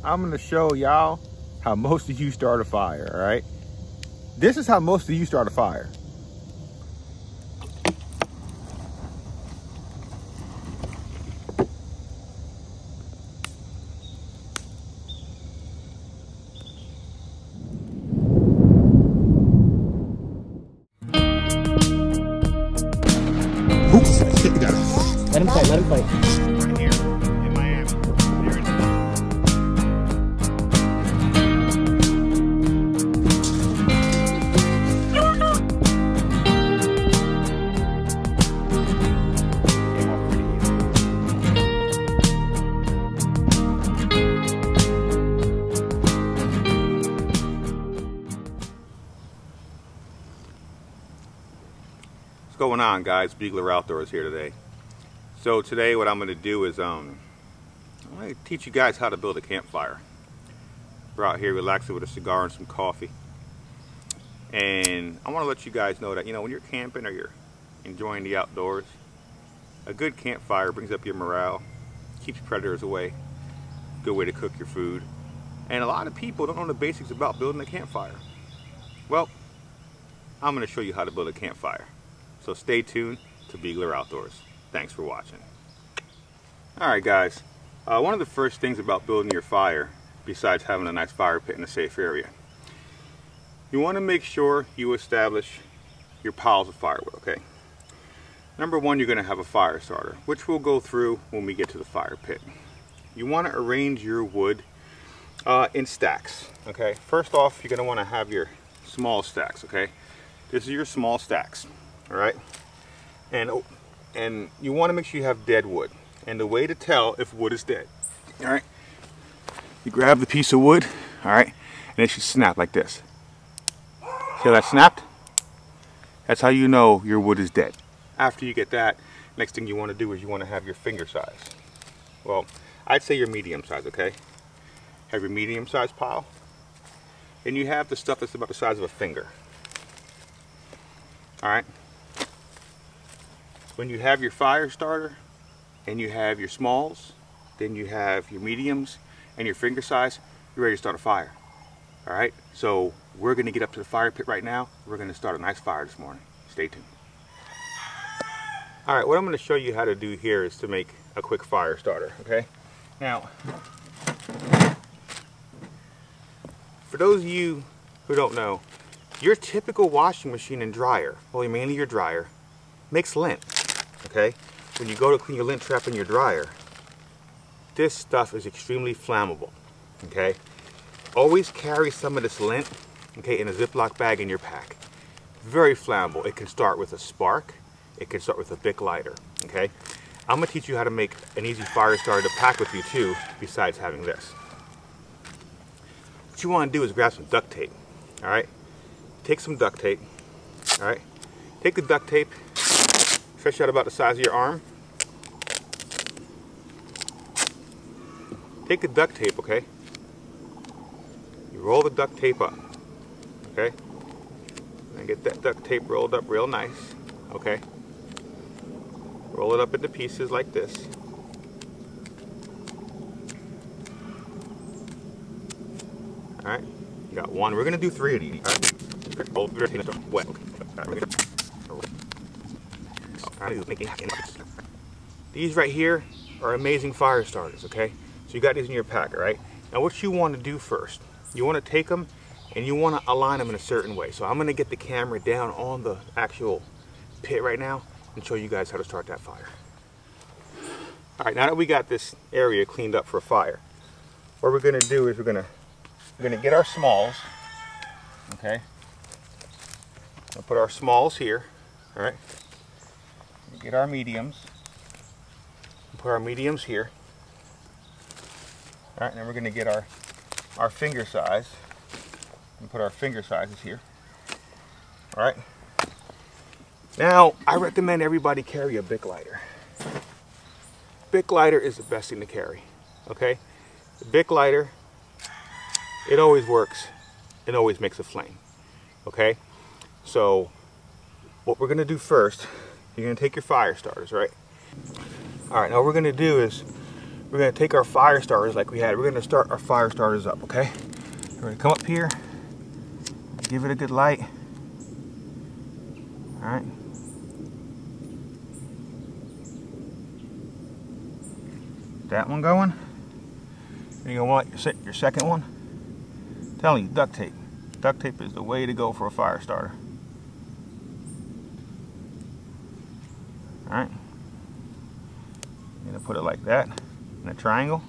I'm gonna show y'all how most of you start a fire, all right? This is how most of you start a fire. Oops, you got it. Let him fight, let him fight. Right here in Miami. There it is. What's going on, guys? Bugler Outdoors here today. So today what I'm going to do is I'm going to teach you guys how to build a campfire. We're out here relaxing with a cigar and some coffee. And I want to let you guys know that, you know, when you're camping or you're enjoying the outdoors, a good campfire brings up your morale, keeps predators away, good way to cook your food. And a lot of people don't know the basics about building a campfire. Well, I'm going to show you how to build a campfire. So stay tuned to Bugler Outdoors. Thanks for watching. Alright guys, one of the first things about building your fire, besides having a nice fire pit in a safe area, you want to make sure you establish your piles of firewood, okay? Number one, you're going to have a fire starter, which we'll go through when we get to the fire pit. You want to arrange your wood in stacks, okay? First off, you're going to want to have your small stacks, okay? This is your small stacks, alright? And you want to make sure you have dead wood. And the way to tell if wood is dead, alright, you grab the piece of wood, alright, and it should snap like this. See how that snapped? That's how you know your wood is dead. After you get that, next thing you want to do is you want to have your finger size. Well, I'd say your medium size, okay? Have your medium size pile. And you have the stuff that's about the size of a finger. Alright? When you have your fire starter and you have your smalls, then you have your mediums and your finger size, you're ready to start a fire. Alright, so we're going to get up to the fire pit right now. We're going to start a nice fire this morning. Stay tuned. Alright, what I'm going to show you how to do here is to make a quick fire starter, okay? Now, for those of you who don't know, your typical washing machine and dryer, well mainly your dryer, makes lint. Okay, when you go to clean your lint trap in your dryer, this stuff is extremely flammable. Okay, always carry some of this lint, okay, in a Ziploc bag in your pack. Very flammable. It can start with a spark. It can start with a Bic lighter. Okay, I'm gonna teach you how to make an easy fire starter to pack with you too. Besides having this, what you want to do is grab some duct tape. All right, take some duct tape. All right, take the duct tape. Stretch out about the size of your arm. Take the duct tape, okay? You roll the duct tape up, okay? And get that duct tape rolled up real nice, okay? Roll it up into pieces like this. Alright, you got one. We're gonna do 3 of these. Alright, wet. These right here are amazing fire starters, okay? So you got these in your pack, all right? Now what you want to do first, you want to take them and you want to align them in a certain way. So I'm going to get the camera down on the actual pit right now and show you guys how to start that fire. All right, now that we got this area cleaned up for a fire, what we're going to do is we're going to get our smalls, okay? We'll put our smalls here, all right? Get our mediums, put our mediums here. All right, and then we're going to get our finger size and put our finger sizes here. All right. Now, I recommend everybody carry a Bic lighter. Bic lighter is the best thing to carry, okay? The Bic lighter, it always works. It always makes a flame, okay? So, what we're going to do first, you're going to take your fire starters, right? All right, now what we're going to do is we're going to take our fire starters like we had. We're going to start our fire starters up, okay? We're going to come up here, give it a good light. All right. That one going. You're going to want your second one. I'm telling you, duct tape. Duct tape is the way to go for a fire starter. All right. You're going to put it like that in a triangle.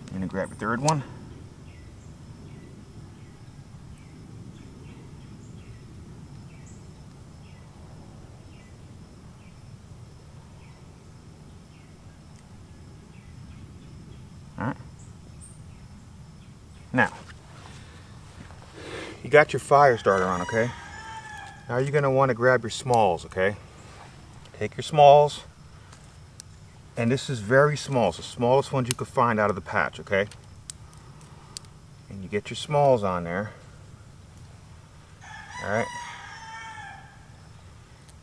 You're going to grab your third one. Alright. Now, you got your fire starter on, okay? Now you're going to want to grab your smalls, okay? Take your smalls, and this is very small. It's the smallest ones you could find out of the patch, okay? And you get your smalls on there. Alright?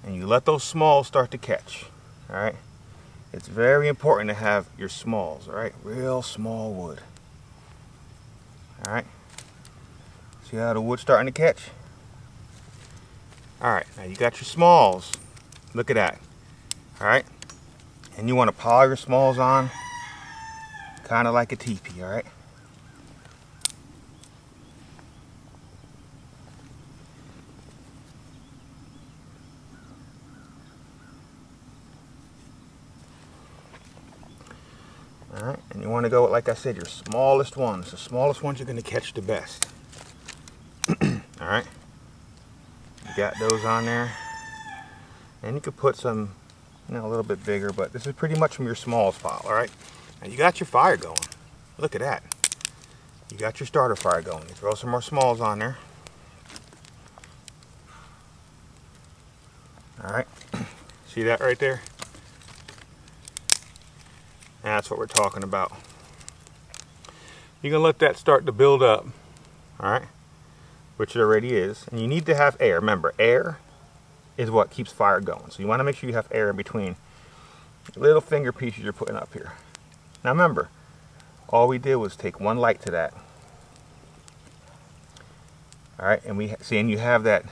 And you let those smalls start to catch. Alright? It's very important to have your smalls, alright? Real small wood. Alright? See how the wood's starting to catch? Alright, now you got your smalls. Look at that. Alright? And you want to pile your smalls on kind of like a teepee, alright? Alright, and you want to go with, like I said, your smallest ones. The smallest ones you're going to catch the best. Alright? You got those on there. And you could put some, you know, a little bit bigger, but this is pretty much from your smallest pile, alright? Now you got your fire going. Look at that. You got your starter fire going. You throw some more smalls on there. Alright? See that right there? That's what we're talking about. You're going to let that start to build up, alright? Which it already is. And you need to have air. Remember, air is what keeps fire going. So you want to make sure you have air in between little finger pieces you're putting up here. Now remember, all we did was take one light to that. Alright, and we see, and you have that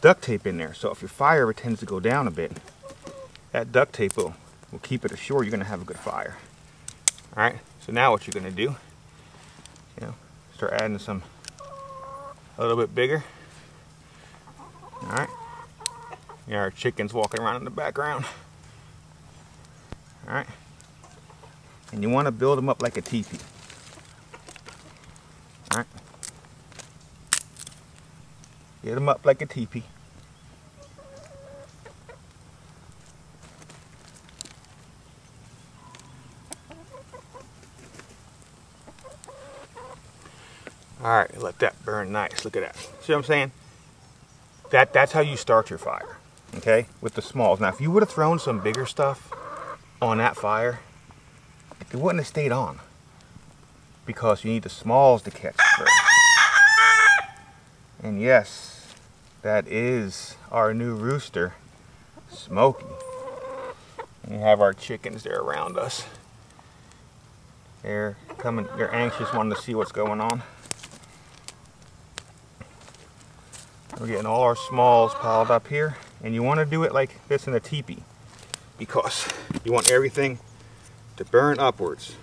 duct tape in there. So if your fire ever tends to go down a bit, that duct tape will keep it assured you're going to have a good fire. Alright, so now what you're going to do, you know, start adding some a little bit bigger. Alright, you know, our chickens walking around in the background. Alright, and you want to build them up like a teepee. Alright, get them up like a teepee. Alright, let that burn nice. Look at that. See what I'm saying? That's how you start your fire. Okay? With the smalls. Now if you would have thrown some bigger stuff on that fire, it wouldn't have stayed on. Because you need the smalls to catch first. And yes, that is our new rooster, Smokey. And we have our chickens there around us. They're coming, they're anxious, wanting to see what's going on. We're getting all our smalls piled up here, and you want to do it like this in a teepee because you want everything to burn upwards.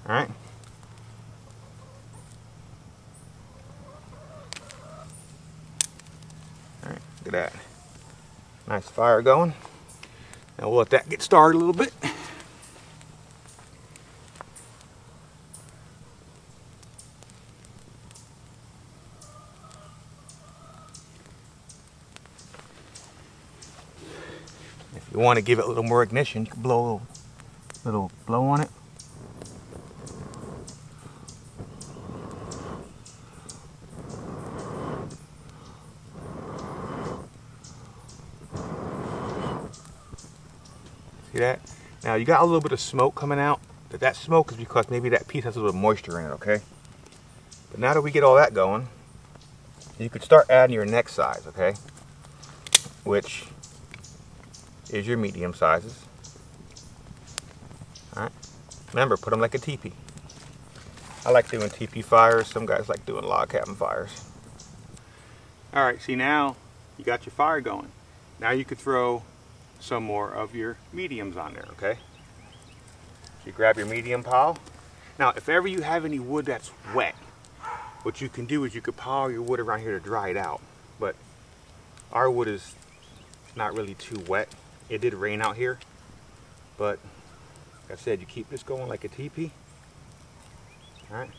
Alright? Alright, look at that. Nice fire going. Now we'll let that get started a little bit. If you want to give it a little more ignition, you can blow a little blow on it. See that? Now you got a little bit of smoke coming out, but that smoke is because maybe that piece has a little moisture in it, okay? But now that we get all that going, you could start adding your next size, okay? Which is your medium sizes. Alright. Remember, put them like a teepee. I like doing teepee fires. Some guys like doing log cabin fires. Alright, see now you got your fire going. Now you could throw some more of your mediums on there, okay? You grab your medium pile. Now, if ever you have any wood that's wet, what you can do is you could pile your wood around here to dry it out. But our wood is not really too wet. It did rain out here, but like I said, you keep this going like a teepee. All right.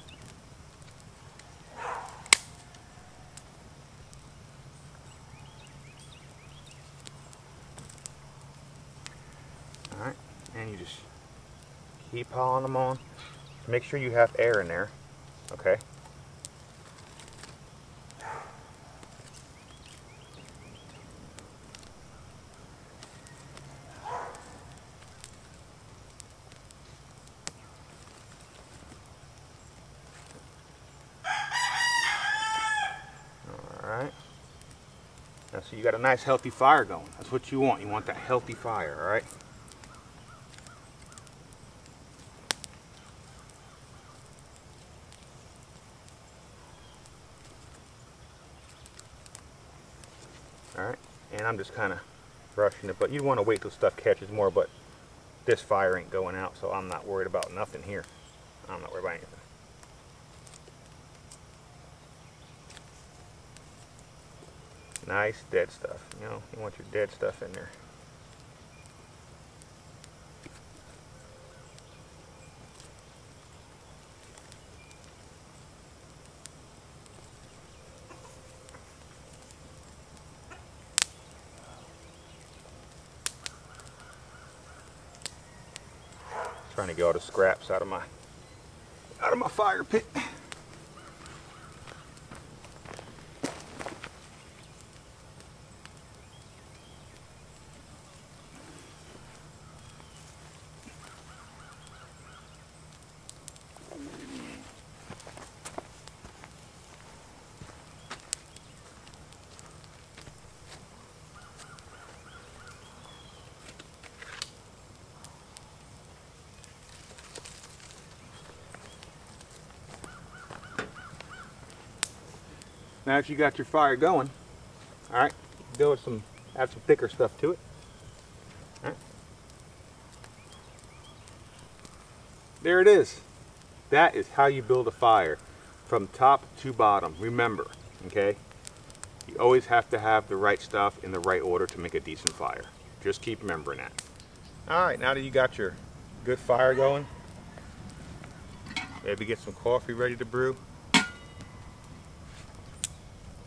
All right, and you just keep piling them on. Make sure you have air in there, okay? Alright. Now, so you got a nice healthy fire going. That's what you want. You want that healthy fire, alright? Alright, and I'm just kind of brushing it, but you want to wait till stuff catches more, but this fire ain't going out, so I'm not worried about nothing here. I'm not worried about anything. Nice dead stuff, you know, you want your dead stuff in there. Trying to get all the scraps out of my fire pit. Now that you got your fire going, all right, go with add some thicker stuff to it. All right. There it is. That is how you build a fire from top to bottom. Remember, okay, you always have to have the right stuff in the right order to make a decent fire. Just keep remembering that. All right, now that you got your good fire going, maybe get some coffee ready to brew.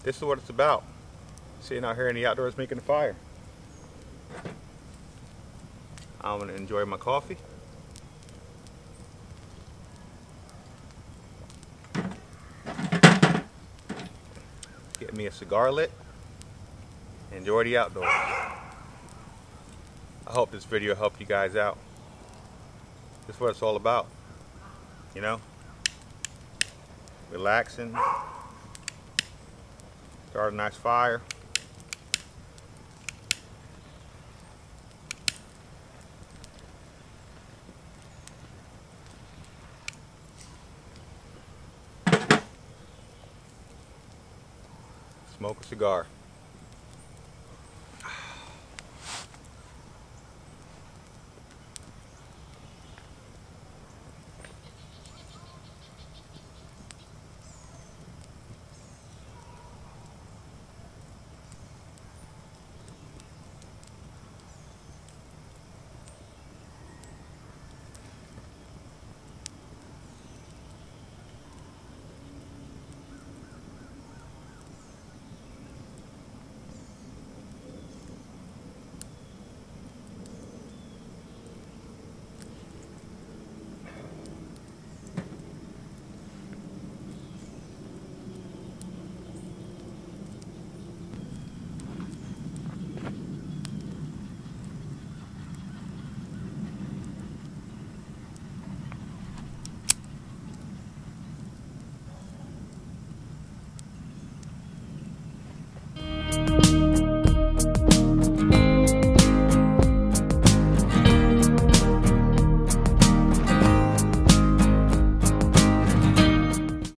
This is what it's about. Sitting out here in the outdoors making a fire. I'm gonna enjoy my coffee. Get me a cigar lit. Enjoy the outdoors. I hope this video helped you guys out. This is what it's all about. You know? Relaxing. Start a nice fire. Smoke a cigar.